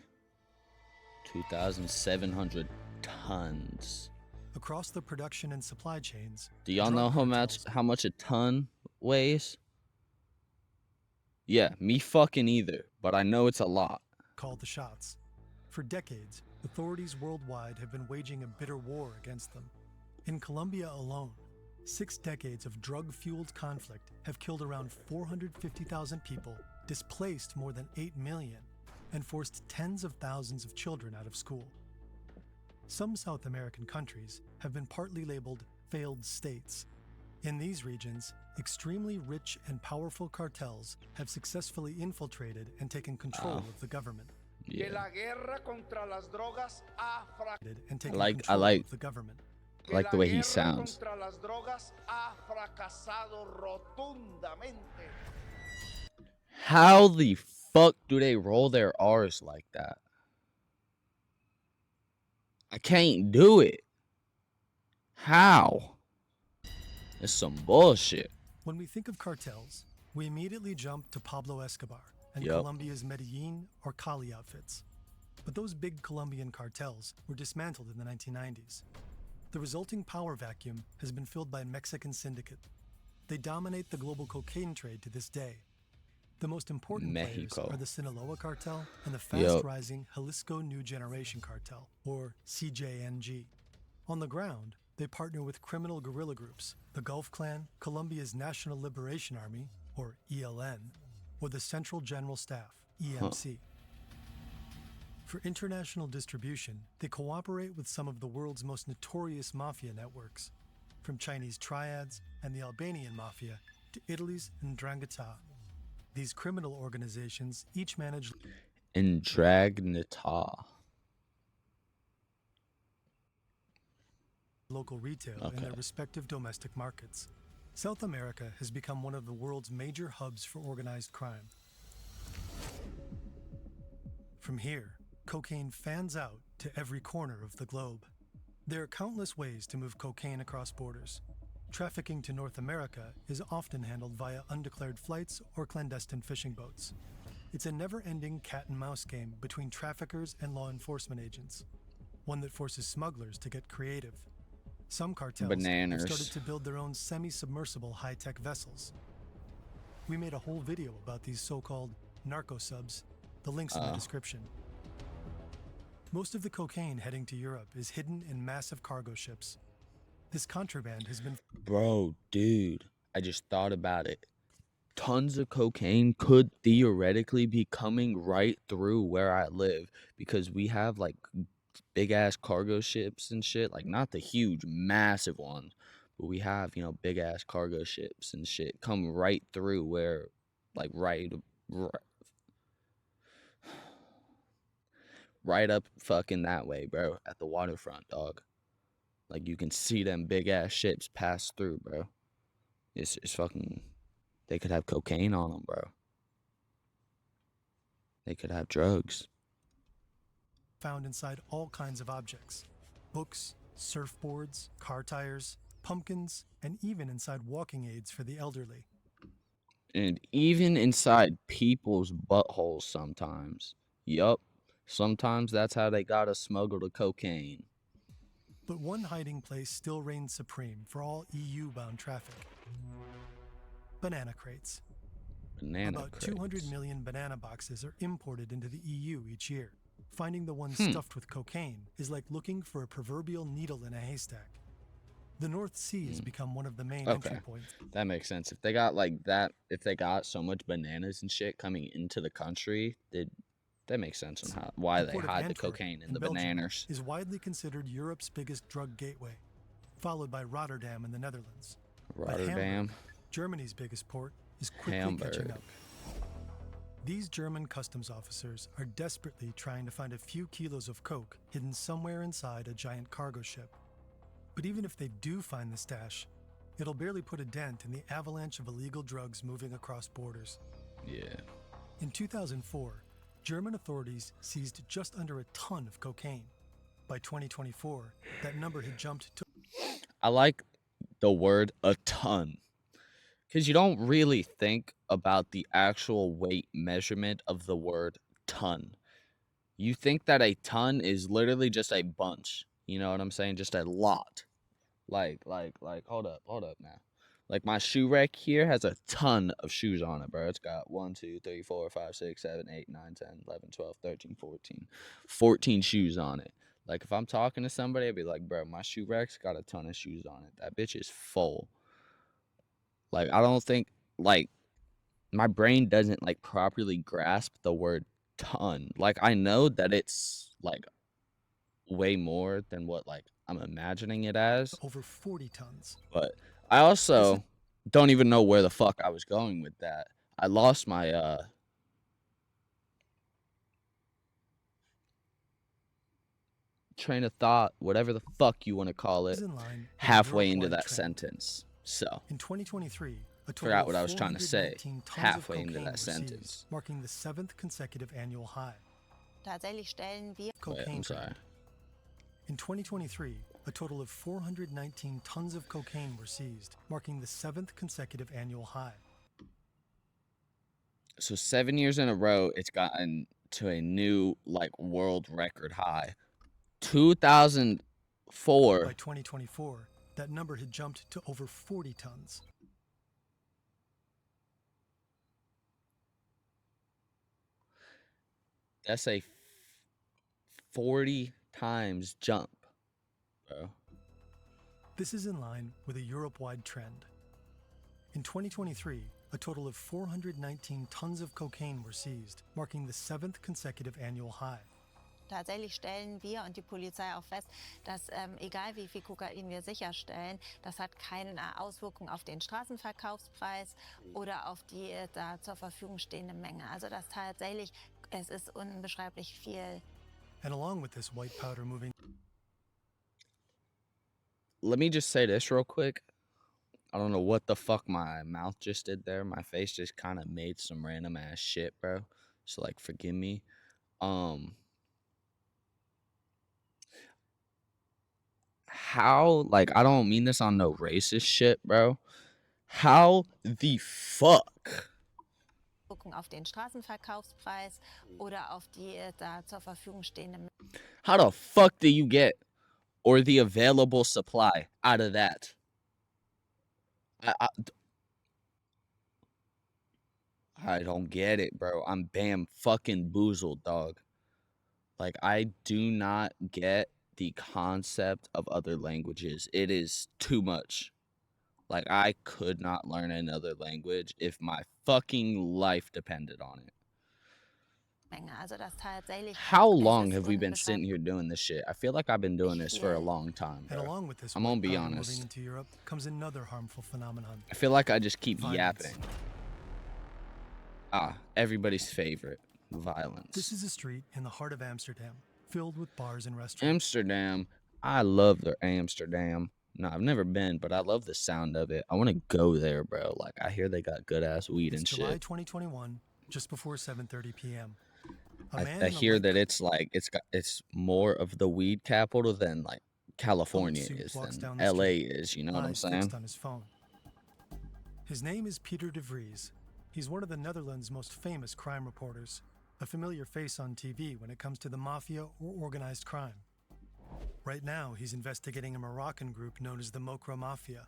2,700 tons. Across the production and supply chains, Do y'all know how much a ton weighs? Yeah, me fucking either, but I know it's a lot. called the shots. For decades, authorities worldwide have been waging a bitter war against them. In Colombia alone, 6 decades of drug-fueled conflict have killed around 450,000 people, displaced more than 8 million, and forced tens of thousands of children out of school. Some South American countries have been partly labeled failed states. In these regions, extremely rich and powerful cartels have successfully infiltrated and taken control of the government. Yeah. And I taken like control I of the government. like the way he sounds. How the fuck do they roll their R's like that? I can't do it. How? It's some bullshit. When we think of cartels, we immediately jump to Pablo Escobar and Yup. Colombia's Medellin or Cali outfits. But those big Colombian cartels were dismantled in the 1990s. The resulting power vacuum has been filled by Mexican syndicate. They dominate the global cocaine trade to this day. The most important Mexico. players are the Sinaloa cartel and the Yup. fast-rising Jalisco New Generation cartel, or CJNG. On the ground, they partner with criminal guerrilla groups, the Gulf Clan, Colombia's National Liberation Army, or ELN, or the Central General Staff, EMC. For international distribution, they cooperate with some of the world's most notorious mafia networks, from Chinese triads and the Albanian mafia to Italy's Ndrangheta. These criminal organizations each manage Ndrangheta. local retail in their respective domestic markets. South America has become one of the world's major hubs for organized crime. From here, cocaine fans out to every corner of the globe. There are countless ways to move cocaine across borders. Trafficking to North America is often handled via undeclared flights or clandestine fishing boats. It's a never-ending cat-and-mouse game between traffickers and law enforcement agents, one that forces smugglers to get creative. Some cartels Bananas. have started to build their own semi-submersible high-tech vessels. We made a whole video about these so-called narco subs. The link's in the description. Most of the cocaine heading to Europe is hidden in massive cargo ships. This contraband has been Bro, dude, I just thought about it. Tons of cocaine could theoretically be coming right through where I live because we have like big ass cargo ships and shit, like not the huge massive ones, but we have, you know, big ass cargo ships and shit come right through where like right up fucking that way, bro, at the waterfront, dog. Like you can see them big ass ships pass through, bro. It's fucking, they could have cocaine on them, bro. They could have drugs. found inside all kinds of objects: books, surfboards, car tires, pumpkins, and even inside walking aids for the elderly. And even inside people's buttholes sometimes. Yup. Sometimes that's how they gotta smuggle the cocaine. But one hiding place still reigns supreme for all EU-bound traffic: banana crates. Banana About crates. 200 million banana boxes are imported into the EU each year. Finding the one Hmm. stuffed with cocaine is like looking for a proverbial needle in a haystack. The North Sea has become one of the main entry points. That makes sense. If they got like that, if they got so much bananas and shit coming into the country, that makes sense on why The they port of hide the Antwerp cocaine in in the Belgium bananas. is widely considered Europe's biggest drug gateway, followed by Rotterdam in the Netherlands. But Rotterdam. Hamburg, Germany's biggest port, is quickly catching up. These German customs officers are desperately trying to find a few kilos of coke hidden somewhere inside a giant cargo ship. But even if they do find the stash, it'll barely put a dent in the avalanche of illegal drugs moving across borders. Yeah. In 2004, German authorities seized just under a ton of cocaine. By 2024, that number had jumped to I like the word a ton. Because you don't really think about the actual weight measurement of the word ton. You think that a ton is literally just a bunch. You know what I'm saying? Just a lot. Like, hold up now. Like, my shoe rack here has a ton of shoes on it, bro. It's got 1, 2, 3, 4, 5, 6, 7, 8, 9, 10, 11, 12, 13, 14. 14 shoes on it. Like, if I'm talking to somebody, I'd be like, bro, my shoe rack's got a ton of shoes on it. That bitch is full. Like, I don't think, like, my brain doesn't, like, properly grasp the word ton. Like, I know that it's, like, way more than what, like, I'm imagining it as. Over 40 tons. But I also don't even know where the fuck I was going with that. I lost my, train of thought, whatever the fuck you want to call it, halfway into that sentence. So, in 2023, a total forgot of what I was trying to say 419 tons of halfway into cocaine that were sentence. seized, marking the 7th consecutive annual high. Tatsächlich stellen wir Wait, Cocaine I'm sorry. In 2023, a total of 419 tons of cocaine were seized, marking the 7th consecutive annual high. So 7 years in a row, it's gotten to a new, like, world record high. 2004. By 2024, that number had jumped to over 40 tons. That's a 40 times jump, bro. This is in line with a Europe-wide trend. In 2023, a total of 419 tons of cocaine were seized, marking the 7th consecutive annual high. Tatsächlich stellen wir und die Polizei auch fest, dass egal wie viel Kokain wir sicherstellen, das hat keine Auswirkung auf den Straßenverkaufspreis oder auf die da zur Verfügung stehende Menge. Also das tatsächlich, es ist unbeschreiblich viel. And along with this white powder moving... Let me just say this real quick. I don't know what the fuck my mouth just did there. My face just kind of made some random ass shit, bro. So, like, forgive me. How, like, I don't mean this on no racist shit, bro. How the fuck? Auf den Straßenverkaufspreis oder auf die da zur Verfügung stehende. How the fuck do you get, or the available supply out of that? I don't get it, bro. I'm bam fucking boozled, dog. Like, I do not get the concept of other languages. It is too much. Like, I could not learn another language if my fucking life depended on it. Also das tatsächlich, How long have we been sitting here doing this shit? I feel like I've been doing this for a long time, And bro. along with this I'm gonna white be powder moving honest. into Europe comes another harmful phenomenon. I feel like I just keep Violence. yapping. Everybody's favorite. Violence. This is a street in the heart of Amsterdam, filled with bars and restaurants. Amsterdam. I love their Amsterdam. No, I've never been, but I love the sound of it. I want to go there, bro. Like, I hear they got good ass weed It's and July shit. 2021, just before 7:30 p.m. A man I in a hear light that it's like it's more of the weed capital than like California suit is, walks than down the LA street, is. You know what I'm eyes fixed saying? on his phone. His name is Peter de Vries. He's one of the Netherlands' most famous crime reporters, a familiar face on TV when it comes to the mafia or organized crime. Right now, he's investigating a Moroccan group known as the Mokro Mafia,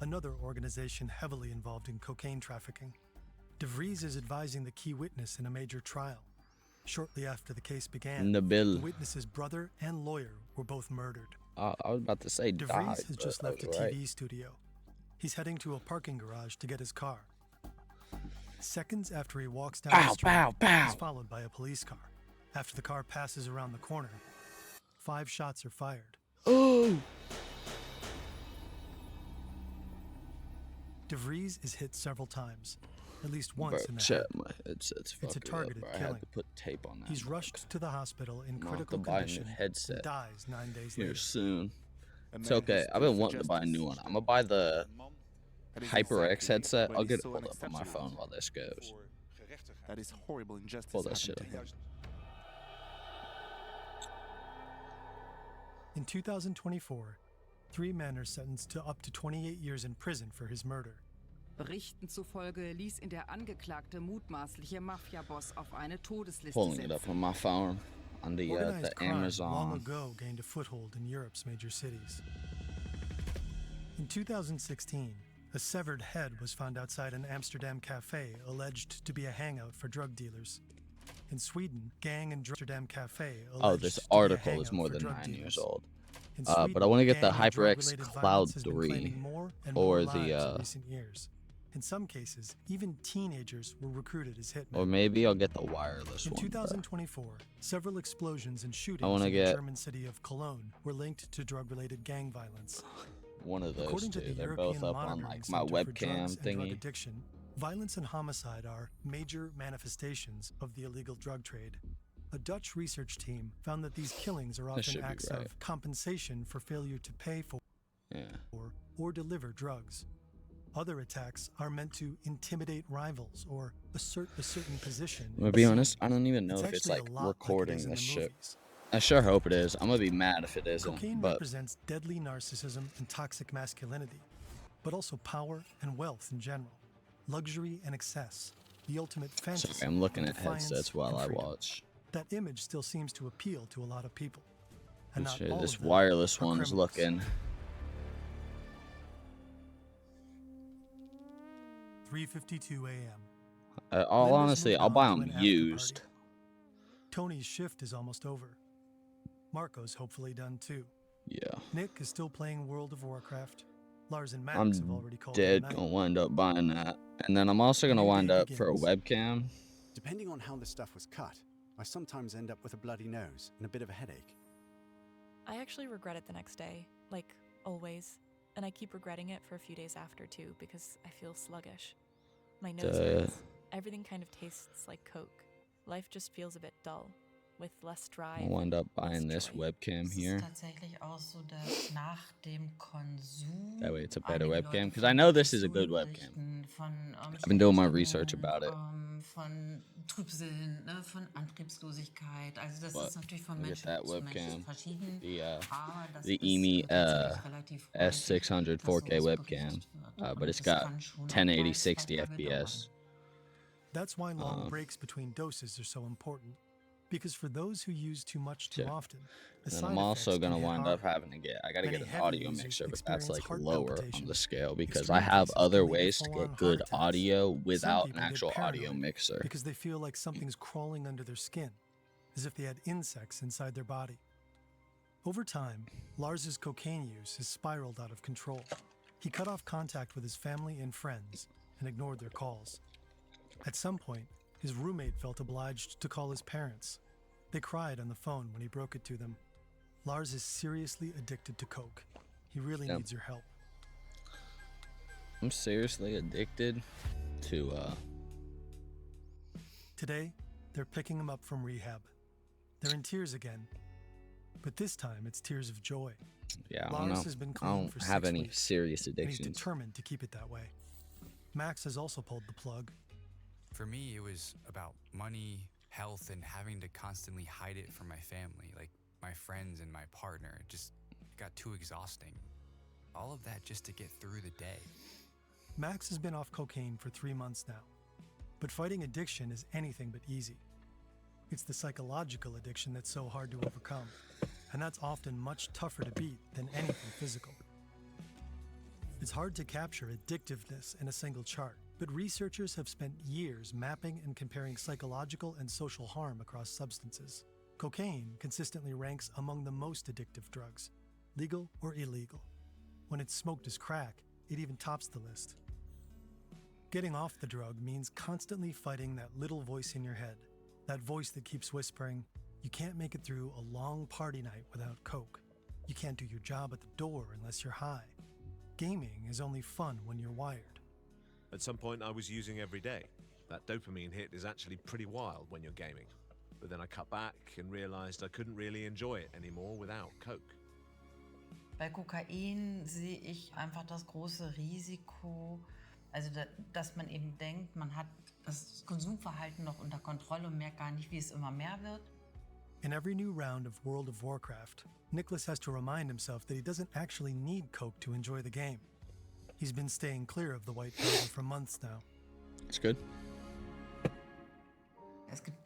another organization heavily involved in cocaine trafficking. De Vries is advising the key witness in a major trial. Shortly after the case began, Nabil. the witness's brother and lawyer were both murdered. I was about to say De died, Vries has but just I left a was TV right. studio. He's heading to a parking garage to get his car. Seconds after he walks down Bow, the street, bow, bow. he's followed by a police car. After the car passes around the corner, 5 shots are fired. Oh! De Vries is hit several times, at least once Bro, in the chat, head. my headset's It's a fucking up, targeted bro. I killing. had to put tape on that. He's rushed to the hospital in I'm gonna have critical to buy a new condition headset and dies 9 days here later. soon. A It's man okay. who I've stood been for wanting to buy a new justice. one. I'm gonna buy the That is HyperX exactly headset. where I'll he get it saw pulled an up on my exceptional phone while this goes. That is horrible injustice Pull that happened shit to up. him. In 2024, 3 men are sentenced to up to 28 years in prison for his murder. Berichten zufolge ließ ihn der angeklagte mutmaßliche Mafia-Boss auf eine Todesliste Pulling it up setzen. on my phone on the Organized crime long Amazon. ago gained a foothold in Europe's major cities. In 2016, a severed head was found outside an Amsterdam cafe alleged to be a hangout for drug dealers. In Sweden, gang and Amsterdam cafe Oh, this alleged to be a article is hangout more for than drug 9 dealers. years old. In But I Sweden, want to get the gang and HyperX drug-related Cloud violence has been 3 claiming more and or more the lives in recent years. In some cases, even teenagers were recruited as hitmen. or maybe I'll get the wireless In one. bro. 2024, several explosions and shootings I wanna in the get- German city of Cologne were linked to drug-related gang violence. One of those According to two. the They're European both up on Monitoring like my Center for webcam Drugs and Drug thingy. Addiction, violence and homicide are major manifestations of the illegal drug trade. A Dutch research team found that these killings are This often should be acts right. of compensation for failure to pay for Yeah. or deliver drugs. Other attacks are meant to intimidate rivals or assert a certain position. I'm gonna in be the honest, scene. I don't even know if it's actually a like lot like it recording is in this the shit. movies. I sure hope it is. I'm gonna be mad if it isn't. Cocaine But represents deadly narcissism and toxic masculinity, but also power and wealth in general, luxury and excess, the ultimate fantasy. sorry, I'm looking at defiance, headsets while and I freedom. watch. That image still seems to appeal to a lot of people. And not Shit, all this of them wireless are one's criminals. looking. 3:52 a.m. All Linda's honestly, moved I'll on buy to them an after used. party. Tony's shift is almost over. Marco's hopefully done too. Yeah. Nick is still playing World of Warcraft. Lars and Max I'm have already called it a dead night. gonna wind up buying that. And then I'm also gonna New wind day up for a begins. webcam. Depending on how the stuff was cut, I sometimes end up with a bloody nose and a bit of a headache. I actually regret it the next day, like always. And I keep regretting it for a few days after too because I feel sluggish. My nose hurts. Everything kind of tastes like Coke. Life just feels a bit dull, with less drive. I'll wind up buying less this joy. webcam Es here. ist tatsächlich auch so, dass nach dem Konsum That way it's a better einige webcam. Leute Because I von know this is a good Depressionen webcam. berichten, von I've been doing my schlechter research Stimmung, about it. von Trübsinn, ne, von Antriebslosigkeit. Also das But ist natürlich von look at Menschen that zu Menschen webcam. verschieden. The Das the ist EMI tatsächlich relativ häufig, S600 dass 4K sowas webcam. berichtet wird. But Und it's das got kann schon auch 1080 mal 60 2 Tage FPS. That's why long Um, breaks between doses are so important. Because for those who use too much too Yeah. often, the And side then I'm also effects can gonna hit wind hard. up having to get. I gotta Many get an heavy audio users mixer, but that's experience like heart lower on palpitation. the scale because Extreme I have cases other can lead to ways to full-on get good heart attacks. audio Some without an people get actual audio paranoid mixer. because they feel like something's crawling under their skin, as if they had insects inside their body. Over time, Lars's cocaine use has spiraled out of control. He cut off contact with his family and friends and ignored their calls. At some point, his roommate felt obliged to call his parents. They cried on the phone when he broke it to them. Lars is seriously addicted to coke. He really Yeah. needs your help. I'm seriously addicted to Today, they're picking him up from rehab. They're in tears again, but this time it's tears of joy. yeah, I Lars don't know. has been I clean don't for have 6 any weeks, serious and he's addictions. determined to keep it that way. Max has also pulled the plug. For me, it was about money, health, and having to constantly hide it from my family, like my friends and my partner. It just got too exhausting. All of that just to get through the day. Max has been off cocaine for 3 months now, but fighting addiction is anything but easy. It's the psychological addiction that's so hard to overcome, and that's often much tougher to beat than anything physical. It's hard to capture addictiveness in a single chart, but researchers have spent years mapping and comparing psychological and social harm across substances. Cocaine consistently ranks among the most addictive drugs, legal or illegal. When it's smoked as crack, it even tops the list. Getting off the drug means constantly fighting that little voice in your head, that voice that keeps whispering, you can't make it through a long party night without coke. You can't do your job at the door unless you're high. Gaming is only fun when you're wired. At some point, I was using every day. That dopamine hit is actually pretty wild when you're gaming. But then I cut back and realized I couldn't really enjoy it anymore without Coke. Bei Kokain sehe ich einfach das große Risiko, also dass man eben denkt, man hat das Konsumverhalten noch unter Kontrolle und merkt gar nicht, wie es immer mehr wird. In every new round of World of Warcraft, Nicholas has to remind himself that he doesn't actually need coke to enjoy the game. He's been staying clear of the white powder for months now. It's good. Es gibt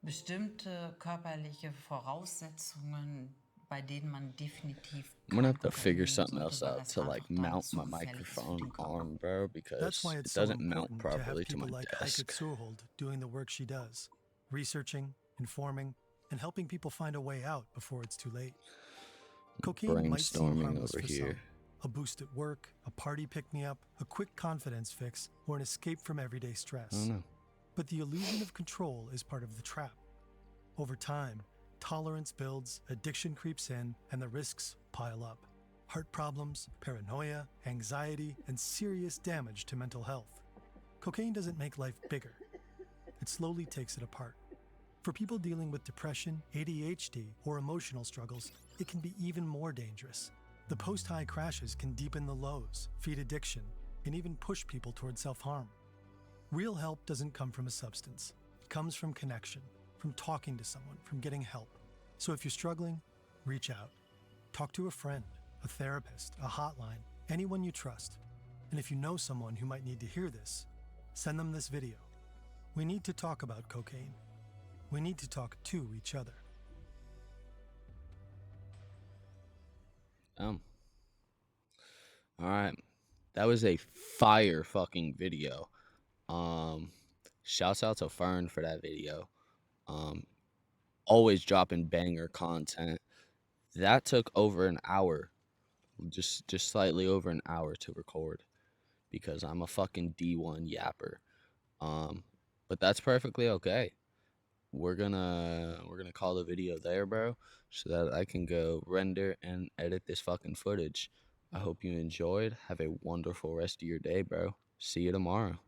bestimmte körperliche Voraussetzungen, bei denen man definitiv I'm gonna have to figure something else out to like mount my microphone arm, bro, because That's why it it's so doesn't mount important to have properly to people my like Heike desk. Zurhold doing the work she does, researching, informing, and helping people find a way out before it's too late. Cocaine might seem Brainstorming harmless over for some. here. A boost at work, a party pick-me-up, a quick confidence fix, or an escape from everyday stress. I don't know. But the illusion of control is part of the trap. Over time, tolerance builds, addiction creeps in, and the risks pile up. Heart problems, paranoia, anxiety, and serious damage to mental health. Cocaine doesn't make life bigger. It slowly takes it apart. For people dealing with depression, ADHD, or emotional struggles, it can be even more dangerous. The post-high crashes can deepen the lows, feed addiction, and even push people toward self-harm. Real help doesn't come from a substance. It comes from connection, from talking to someone, from getting help. So if you're struggling, reach out. Talk to a friend, a therapist, a hotline, anyone you trust. And if you know someone who might need to hear this, send them this video. We need to talk about cocaine. We need to talk to each other. Alright. That was a fire fucking video. Shouts out to Fern for that video. Always dropping banger content. That took over an hour. Just slightly over an hour to record. Because I'm a fucking D1 yapper. But that's perfectly okay. We're gonna call the video there, bro, so that I can go render and edit this fucking footage. I hope you enjoyed. Have a wonderful rest of your day, bro. See you tomorrow.